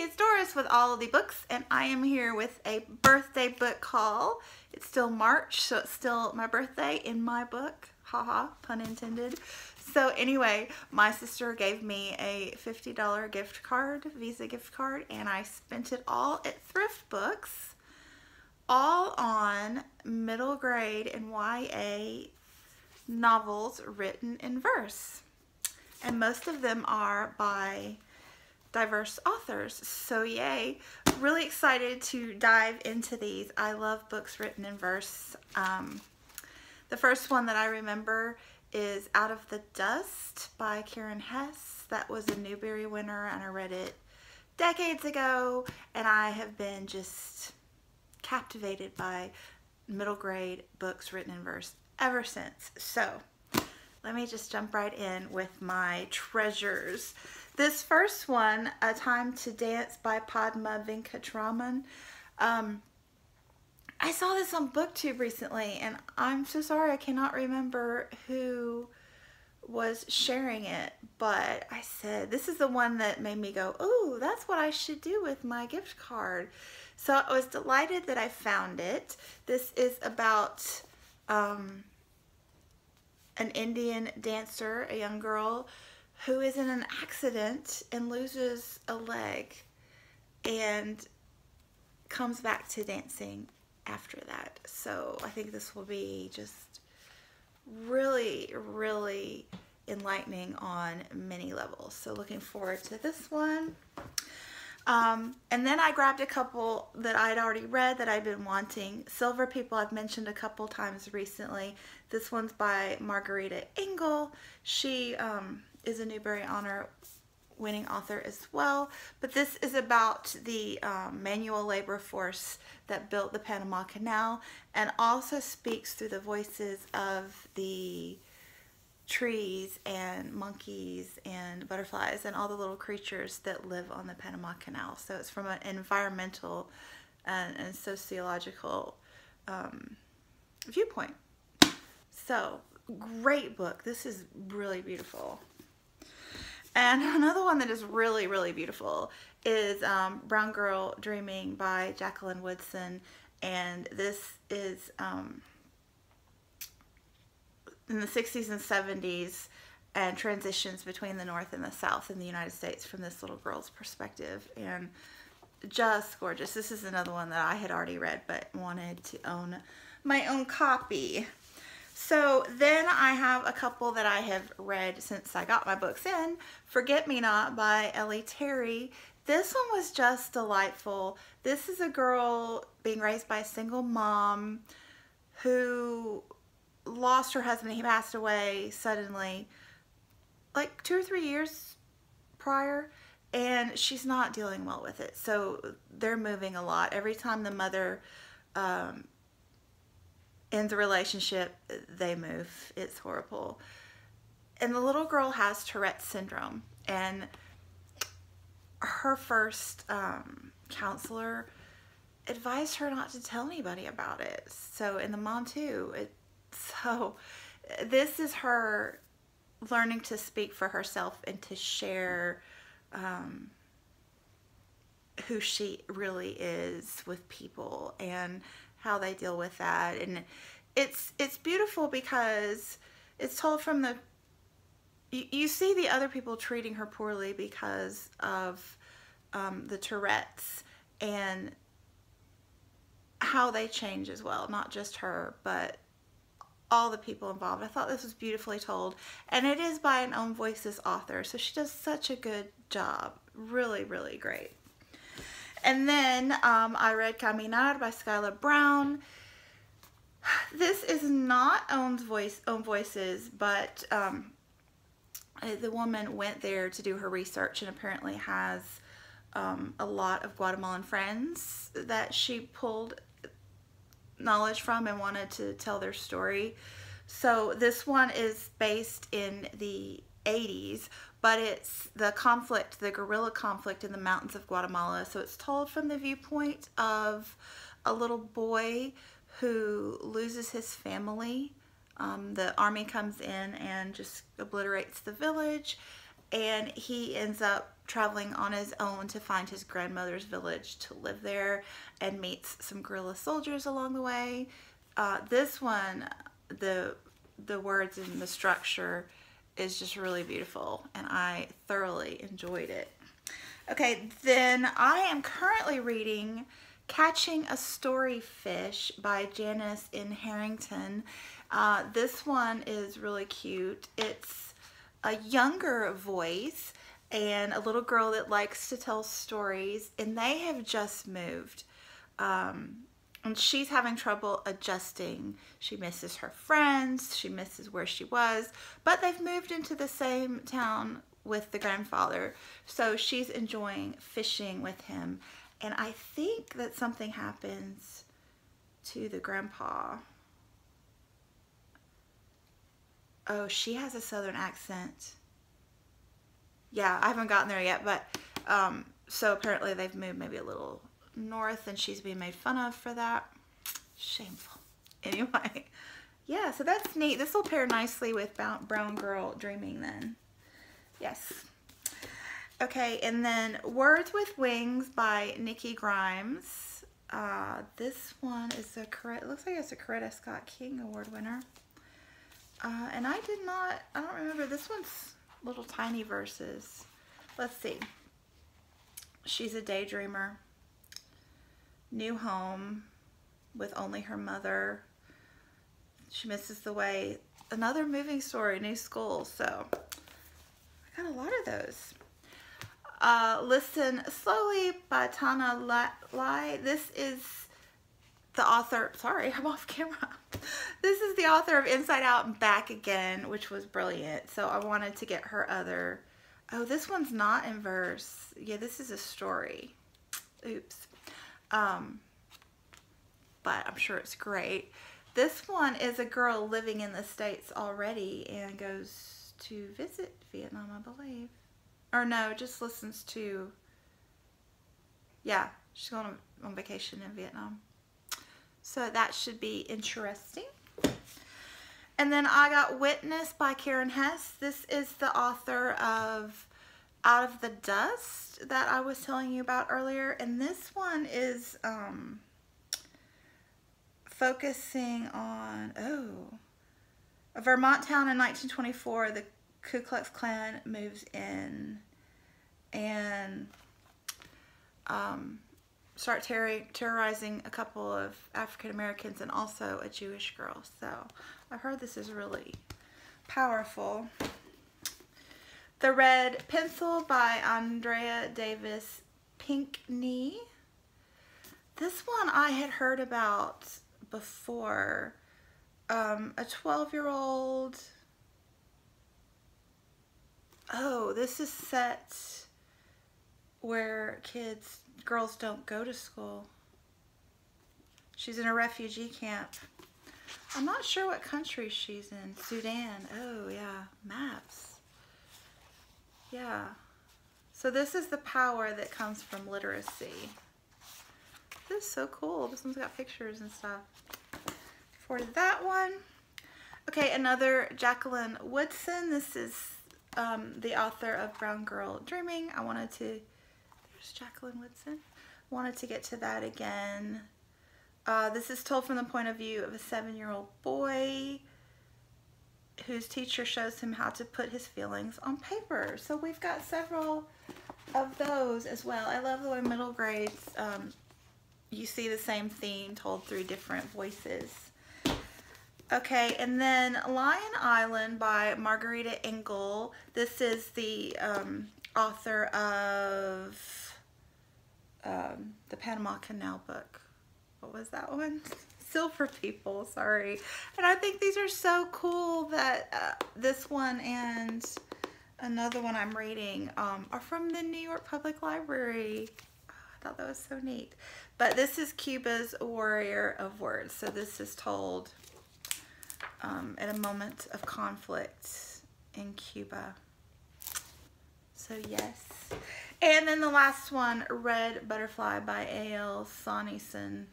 it's Doris with All of the Books, and I am here with a birthday book haul. It's still March, so it's still my birthday in my book. Haha, pun intended. So anyway, my sister gave me a $50 gift card, Visa gift card, and I spent it all at Thrift Books, all on middle grade and YA novels written in verse. And most of them are by diverse authors, so yay. Really excited to dive into these. I love books written in verse. The first one that I remember is Out of the Dust by Karen Hess. That was a Newbery winner, and I read it decades ago, and I have been just captivated by middle grade books written in verse ever since. So let me just jump right in with my treasures. This first one, A Time to Dance by Padma Venkatraman. I saw this on BookTube recently, and I'm so sorry I cannot remember who was sharing it, but I said, this is the one that made me go, oh, that's what I should do with my gift card. So I was delighted that I found it. This is about an Indian dancer, a young girl, who is in an accident and loses a leg and comes back to dancing after that. So I think this will be just really, really enlightening on many levels. So looking forward to this one. And then I grabbed a couple that I'd already read that I've been wanting. Silver People I've mentioned a couple times recently. This one's by Margarita Engel. She is a Newbery Honor winning author as well. But this is about the manual labor force that built the Panama Canal, and also speaks through the voices of the trees and monkeys and butterflies and all the little creatures that live on the Panama Canal. So it's from an environmental and sociological viewpoint. So great book. This is really beautiful. And another one that is really, really beautiful is Brown Girl Dreaming by Jacqueline Woodson. And this is in the 60s and 70s, and transitions between the North and the South in the United States from this little girl's perspective. And just gorgeous. This is another one that I had already read but wanted to own my own copy. So then I have a couple that I have read since I got my books in. Forget Me Not by Ellie Terry. This one was just delightful. This is a girl being raised by a single mom who lost her husband. He passed away suddenly, like 2 or 3 years prior, and she's not dealing well with it. So they're moving a lot. Every time the mother ends a relationship, they move. It's horrible. And the little girl has Tourette's syndrome, and her first counselor advised her not to tell anybody about it. So, and the mom too. So this is her learning to speak for herself and to share who she really is with people and how they deal with that. And it's beautiful because it's told from the, you see the other people treating her poorly because of the Tourette's, and how they change as well, not just her, but all the people involved. I thought this was beautifully told, and it is by an Own Voices author, so she does such a good job. Really, really great. And then I read Caminar by Skylar Brown. This is not Own Voices, but the woman went there to do her research and apparently has a lot of Guatemalan friends that she pulled knowledge from and wanted to tell their story. So this one is based in the 80s, but it's the conflict, the guerrilla conflict in the mountains of Guatemala. So it's told from the viewpoint of a little boy who loses his family. The army comes in and just obliterates the village, and he ends up traveling on his own to find his grandmother's village to live there, and meets some guerrilla soldiers along the way. This one, the words and the structure is just really beautiful, and I thoroughly enjoyed it. Okay, then I am currently reading Catching a Storyfish by Janice N. Harrington. This one is really cute. It's a younger voice and a little girl that likes to tell stories, and they have just moved. And she's having trouble adjusting. She misses her friends, she misses where she was, but they've moved into the same town with the grandfather, so she's enjoying fishing with him. And I think that something happens to the grandpa. Oh, she has a southern accent. Yeah, I haven't gotten there yet, but so apparently they've moved maybe a little north, and she's being made fun of for that. Shameful. Anyway, yeah, so that's neat. This will pair nicely with Brown Girl Dreaming then. Yes. Okay, and then Words with Wings by Nikki Grimes. This one is it looks like it's a Coretta Scott King Award winner. And I don't remember, this one's little tiny verses. Let's see. She's a daydreamer. New home with only her mother. She misses the way. Another moving story, new school. So I got a lot of those. Listen Slowly by Tana Lai. This is the author, sorry, I'm off camera. This is the author of Inside Out and Back Again, which was brilliant. So I wanted to get her other, oh, this one's not in verse. Yeah, this is a story. Oops. But I'm sure it's great. This one is a girl living in the States already and goes to visit Vietnam, I believe. Or no, just listens to, yeah, she's going on vacation in Vietnam. So that should be interesting. And then I got Witness by Karen Hess. This is the author of Out of the Dust that I was telling you about earlier. And this one is focusing on, a Vermont town in 1924. The Ku Klux Klan moves in and start terrorizing a couple of African Americans and also a Jewish girl. So I've heard this is really powerful. The Red Pencil by Andrea Davis Pinkney. This one I had heard about before. A 12-year-old. Oh, this is set where girls don't go to school. She's in a refugee camp. I'm not sure what country she's in. Sudan. Oh, yeah. Maps. Yeah. So this is the power that comes from literacy. This is so cool. This one's got pictures and stuff. For that one. Okay, another Jacqueline Woodson. This is the author of Brown Girl Dreaming. There's Jacqueline Woodson. Wanted to get to that again. This is told from the point of view of a 7-year-old boy whose teacher shows him how to put his feelings on paper. So we've got several of those as well. I love the way middle grades, you see the same theme told through different voices. Okay, and then Lion Island by Margarita Engel. This is the author of the Panama Canal book. What was that one? Silver People, sorry. And I think these are so cool that this one and another one I'm reading are from the New York Public Library. Oh, I thought that was so neat. But this is Cuba's Warrior of Words. So this is told at a moment of conflict in Cuba. So yes. And then the last one, Red Butterfly by A.L. Sonneson.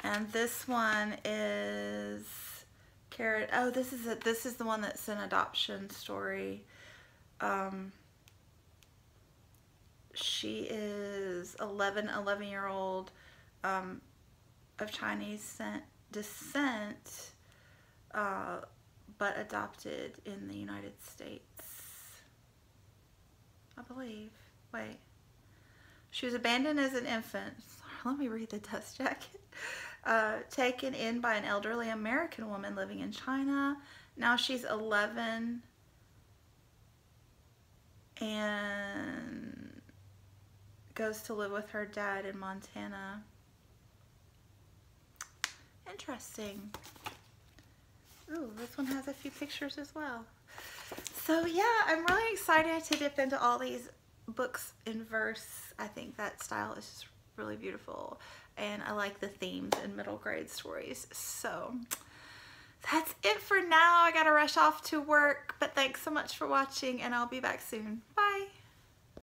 And this one is this is the one that's an adoption story. she is 11-year-old of Chinese descent, but adopted in the United States, I believe. Wait. She was abandoned as an infant. Let me read the dust jacket. Taken in by an elderly American woman living in China. Now she's 11 and goes to live with her dad in Montana. Interesting. Ooh, this one has a few pictures as well. So yeah, I'm really excited to dip into all these books in verse. I think that style is just really beautiful, and I like the themes in middle grade stories. So that's it for now. I gotta rush off to work, but thanks so much for watching, and I'll be back soon. Bye.